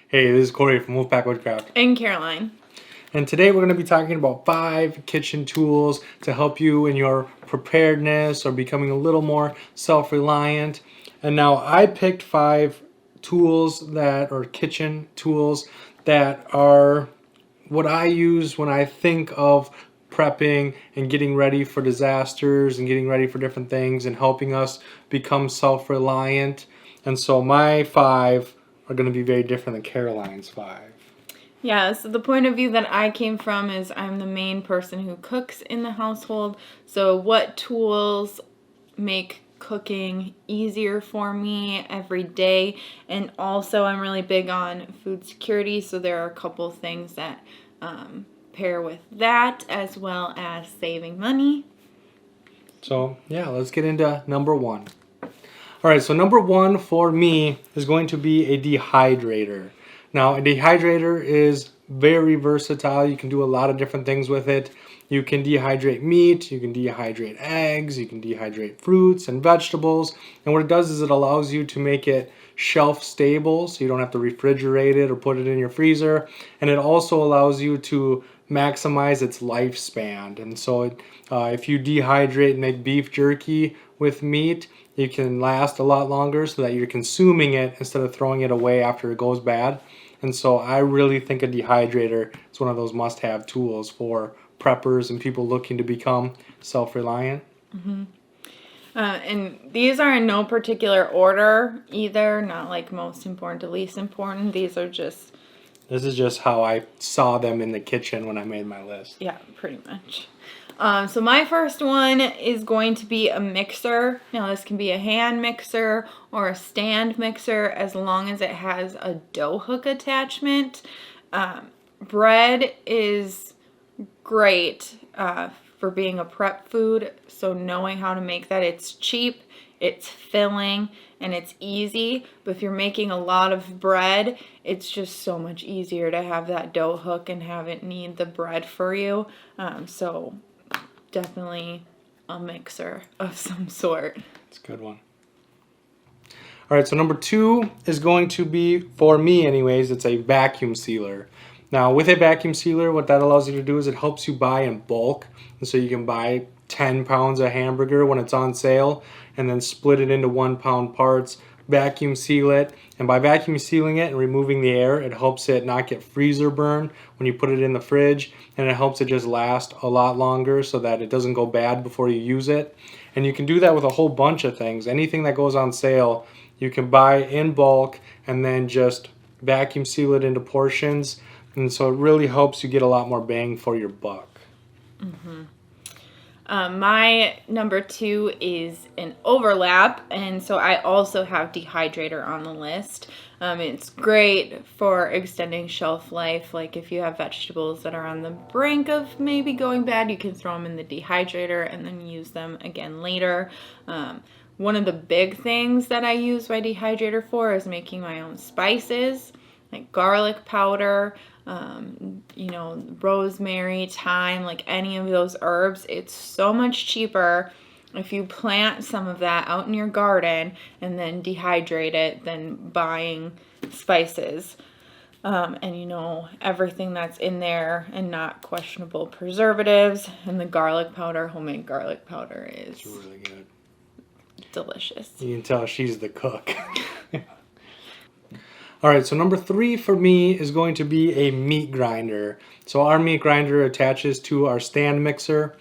Hey, this is Corey from Wolfpack Woodcraft. And Caroline. And today we're going to be talking about 5 kitchen tools to help you in your preparedness or becoming a little more self-reliant. And now I picked 5 kitchen tools that are what I use when I think of prepping and getting ready for disasters and getting ready for different things and helping us become self-reliant. And so my 5 are going to be very different than Caroline's 5. Yeah, so the point of view that I came from is I'm the main person who cooks in the household. So what tools make cooking easier for me every day? And also I'm really big on food security, so there are a couple things that pair with that, as well as saving money. So yeah, let's get into number 1. All right, so number 1 for me is going to be a dehydrator. Now, a dehydrator is very versatile. You can do a lot of different things with it. You can dehydrate meat, you can dehydrate eggs, you can dehydrate fruits and vegetables. And what it does is it allows you to make it shelf stable, so you don't have to refrigerate it or put it in your freezer. And it also allows you to maximize its lifespan. And so if you dehydrate and make beef jerky with meat, you can last a lot longer so that you're consuming it instead of throwing it away after it goes bad. And so I really think a dehydrator is one of those must-have tools for preppers and people looking to become self-reliant. Mm-hmm. And these are in no particular order either, not like most important to least important. This is just how I saw them in the kitchen when I made my list. Yeah, pretty much. So my first one is going to be a mixer. Now this can be a hand mixer or a stand mixer as long as it has a dough hook attachment. Bread is great for being a prep food, so knowing how to make that, it's cheap, it's filling, and it's easy. But if you're making a lot of bread, it's just so much easier to have that dough hook and have it knead the bread for you. So definitely a mixer of some sort. It's a good one. All right, so number 2 is going to be, for me anyways, it's a vacuum sealer. Now with a vacuum sealer, what that allows you to do is it helps you buy in bulk. And so you can buy 10 pounds of hamburger when it's on sale and then split it into 1 pound parts, vacuum seal it. And by vacuum sealing it and removing the air, it helps it not get freezer burn when you put it in the fridge, and it helps it just last a lot longer so that it doesn't go bad before you use it. And you can do that with a whole bunch of things. Anything that goes on sale, you can buy in bulk and then just vacuum seal it into portions. And so it really helps you get a lot more bang for your buck. Mm-hmm. My number 2 is an overlap, and so I also have Dehydrator on the list. It's great for extending shelf life. Like if you have vegetables that are on the brink of maybe going bad, you can throw them in the dehydrator and then use them again later. One of the big things that I use my dehydrator for is making my own spices, like garlic powder, rosemary, thyme, like any of those herbs. It's so much cheaper if you plant some of that out in your garden and then dehydrate it than buying spices. And everything that's in there and not questionable preservatives. And the garlic powder, homemade garlic powder, is really good. Delicious. You can tell she's the cook. All right, so number 3 for me is going to be a meat grinder. So our meat grinder attaches to our stand mixer.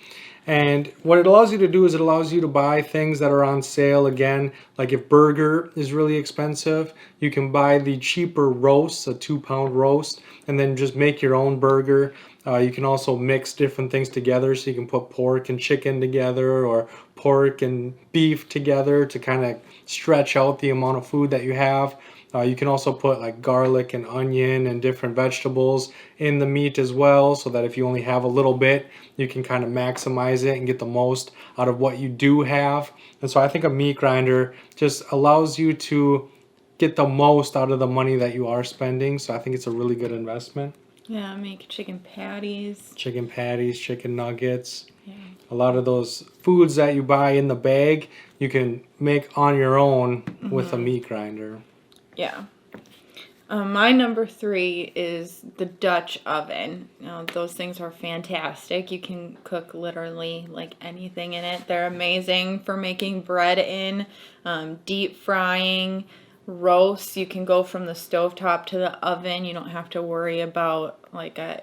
And what it allows you to do is it allows you to buy things that are on sale again. Like if burger is really expensive, you can buy the cheaper roasts, a 2-pound roast, and then just make your own burger. You can also mix different things together, so you can put pork and chicken together or pork and beef together to kind of stretch out the amount of food that you have. You can also put like garlic and onion and different vegetables in the meat as well, so that if you only have a little bit, you can kind of maximize it and get the most out of what you do have. And so I think a meat grinder just allows you to get the most out of the money that you are spending. So I think it's a really good investment. Yeah, make chicken patties. Chicken patties, chicken nuggets. Yeah. A lot of those foods that you buy in the bag, you can make on your own with a meat grinder. Yeah. My number 3 is the Dutch oven. Those things are fantastic. You can cook literally like anything in it. They're amazing for making bread in, deep frying, roasts. You can go from the stovetop to the oven. You don't have to worry about like a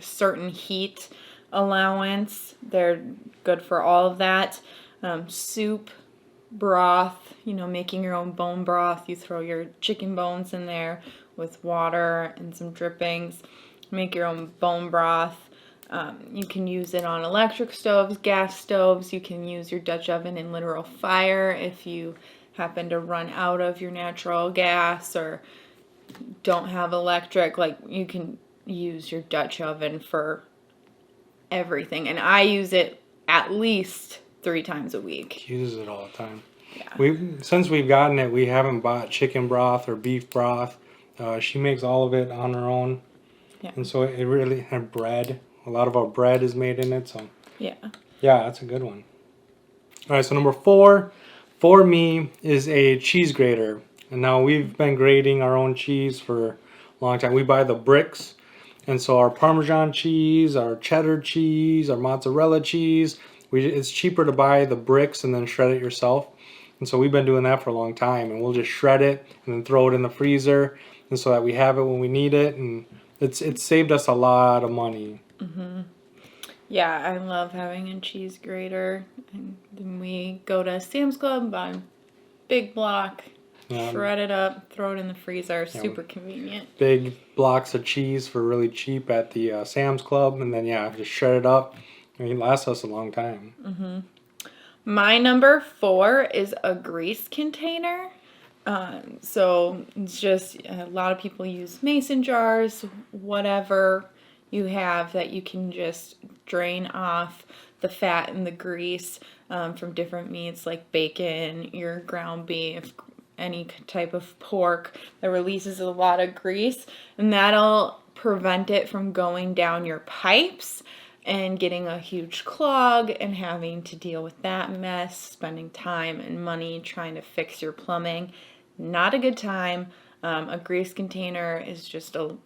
certain heat allowance. They're good for all of that. Soup, broth, making your own bone broth. You throw your chicken bones in there with water and some drippings. Make your own bone broth. You can use it on electric stoves, gas stoves. You can use your Dutch oven in literal fire if you happen to run out of your natural gas or don't have electric. Like, you can use your Dutch oven for everything. And I use it at least 3 times a week. He uses it all the time. Yeah. Since we've gotten it, we haven't bought chicken broth or beef broth. She makes all of it on her own. Yeah. And so it really, and bread. A lot of our bread is made in it. So Yeah. yeah, that's a good one. All right, so number 4 for me is a cheese grater. And now we've been grating our own cheese for a long time. We buy the bricks. And so our Parmesan cheese, our cheddar cheese, our mozzarella cheese, it's cheaper to buy the bricks and then shred it yourself. And so we've been doing that for a long time. And we'll just shred it and then throw it in the freezer, and so that we have it when we need it. And it's saved us a lot of money. Mm-hmm. Yeah, I love having a cheese grater. And then we go to Sam's Club, buy a big block, shred it up, throw it in the freezer. Super convenient. Big blocks of cheese for really cheap at the Sam's Club. And then, just shred it up. I mean, it lasts us a long time. Mm-hmm. My number 4 is a grease container. So it's just, a lot of people use mason jars, whatever you have that you can just drain off the fat and the grease from different meats like bacon, your ground beef, any type of pork that releases a lot of grease, and that'll prevent it from going down your pipes and getting a huge clog and having to deal with that mess, spending time and money trying to fix your plumbing. Not a good time. A grease container is just a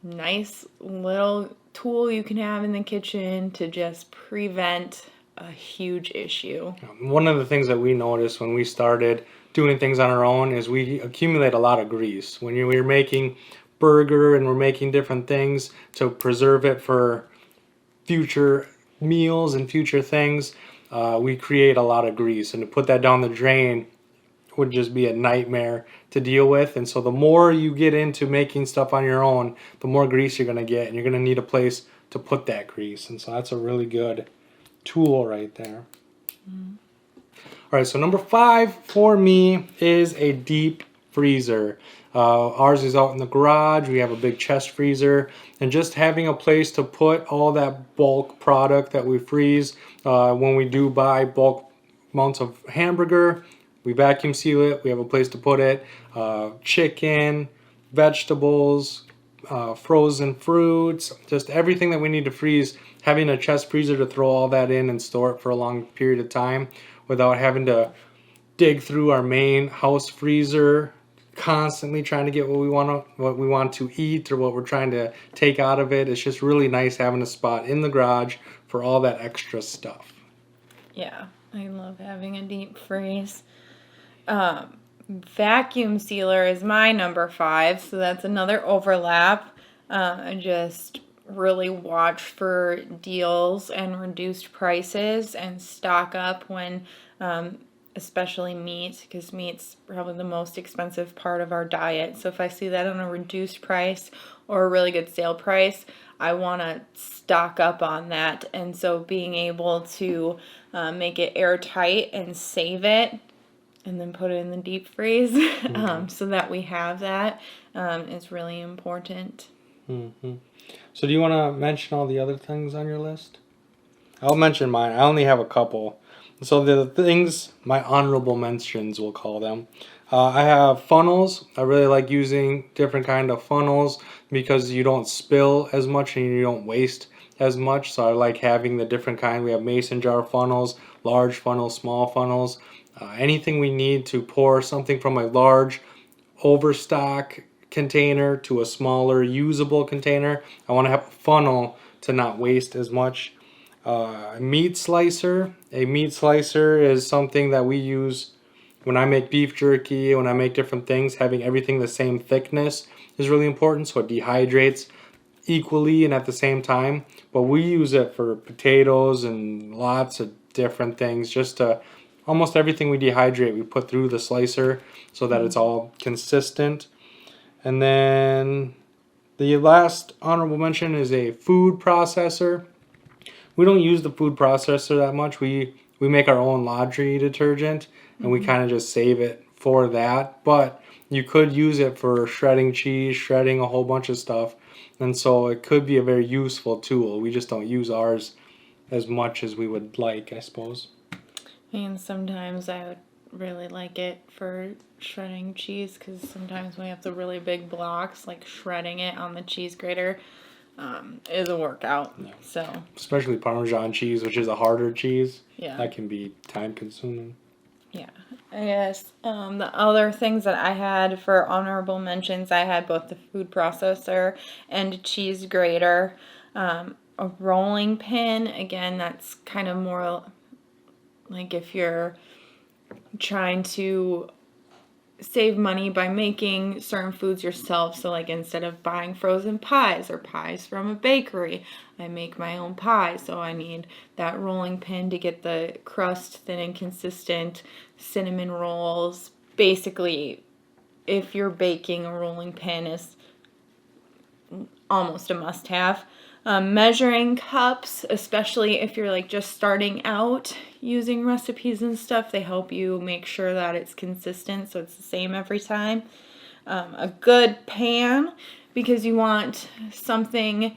nice little tool you can have in the kitchen to just prevent a huge issue. One of the things that we noticed when we started doing things on our own is we accumulate a lot of grease. When we're making burger and we're making different things to preserve it for future meals and future things, we create a lot of grease. And to put that down the drain would just be a nightmare to deal with. And so the more you get into making stuff on your own, the more grease you're going to get, and you're going to need a place to put that grease. And so that's a really good tool right there. Mm. All right, so number 5 for me is a deep freezer. Ours is out in the garage. We have a big chest freezer, and just having a place to put all that bulk product that we freeze when we do buy bulk amounts of hamburger, we vacuum seal it. We have a place to put it. Chicken, vegetables, frozen fruits, just everything that we need to freeze. Having a chest freezer to throw all that in and store it for a long period of time without having to dig through our main house freezer, constantly trying to get what we want to eat or what we're trying to take out of it. It's just really nice having a spot in the garage for all that extra stuff. Yeah, I love having a deep freeze. Vacuum sealer is my number 5, so that's another overlap. I just really watch for deals and reduced prices and stock up when, especially meat, because meat's probably the most expensive part of our diet. So if I see that on a reduced price or a really good sale price, I want to stock up on that. And so being able to make it airtight and save it and then put it in the deep freeze so that we have that is really important. Mm-hmm. So do you want to mention all the other things on your list? I'll mention mine. I only have a couple. So the things, my honorable mentions, we'll call them. I have funnels. I really like using different kind of funnels because you don't spill as much and you don't waste as much. So I like having the different kind. We have mason jar funnels, large funnels, small funnels. Anything we need to pour something from a large overstock container to a smaller usable container. I want to have a funnel to not waste as much. Meat slicer. A meat slicer is something that we use when I make beef jerky, when I make different things. Having everything the same thickness is really important, so it dehydrates equally and at the same time. But we use it for potatoes and lots of different things. Just to almost everything we dehydrate, we put through the slicer so that it's all consistent. And then the last honorable mention is a food processor. We don't use the food processor that much. We make our own laundry detergent, and we kind of just save it for that. But you could use it for shredding cheese, shredding a whole bunch of stuff. And so it could be a very useful tool. We just don't use ours as much as we would like, I suppose. And sometimes I would really like it for shredding cheese, because sometimes we have the really big blocks, like shredding it on the cheese grater is a workout. Yeah. So especially Parmesan cheese, which is a harder cheese. Yeah. That can be time consuming. Yeah. I guess the other things that I had for honorable mentions, I had both the food processor and a cheese grater. A rolling pin, again, that's kind of more like if you're trying to save money by making certain foods yourself. So like instead of buying frozen pies or pies from a bakery, I make my own pie. So I need that rolling pin to get the crust thin and consistent, cinnamon rolls. Basically, if you're baking, a rolling pin is almost a must-have. Measuring cups, especially if you're like just starting out using recipes and stuff, they help you make sure that it's consistent so it's the same every time. A good pan, because you want something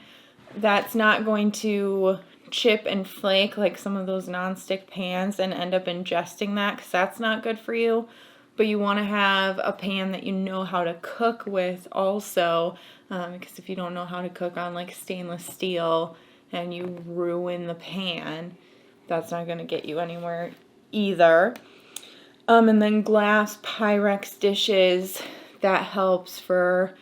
that's not going to chip and flake like some of those nonstick pans and end up ingesting that, because that's not good for you. But you want to have a pan that you know how to cook with also, because if you don't know how to cook on like stainless steel and you ruin the pan, that's not going to get you anywhere either. And then glass Pyrex dishes, that helps for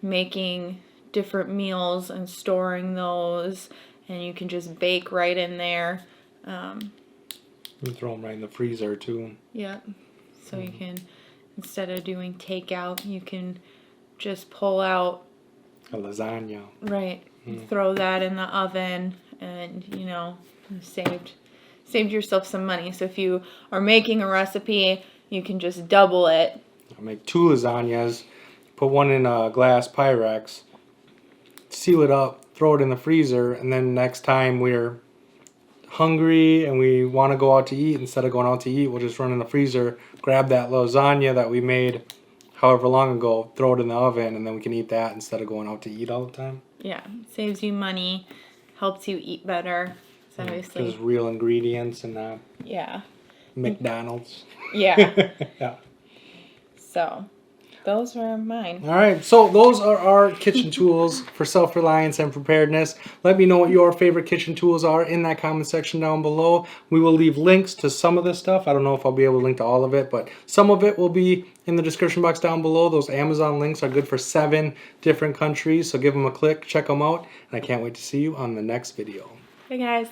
making different meals and storing those, and you can just bake right in there. You throw them right in the freezer too. Yep. So you can, instead of doing takeout, you can just pull out a lasagna. Right. Throw that in the oven, and you know, you saved yourself some money. So if you are making a recipe, you can just double it. I'll make 2 lasagnas, put one in a glass Pyrex, seal it up, throw it in the freezer, and then next time we're hungry and we want to go out to eat, instead of going out to eat, we'll just run in the freezer, grab that lasagna that we made however long ago, throw it in the oven, and then we can eat that instead of going out to eat all the time. Yeah, saves you money, helps you eat better. So obviously, there's real ingredients and yeah, McDonald's. Yeah. Yeah. So those were mine. All right, so those are our kitchen tools for self-reliance and preparedness. Let me know what your favorite kitchen tools are in that comment section down below. We will leave links to some of this stuff. I don't know if I'll be able to link to all of it, but some of it will be in the description box down below. Those Amazon links are good for 7 different countries, so give them a click, check them out, and I can't wait to see you on the next video. Hey guys.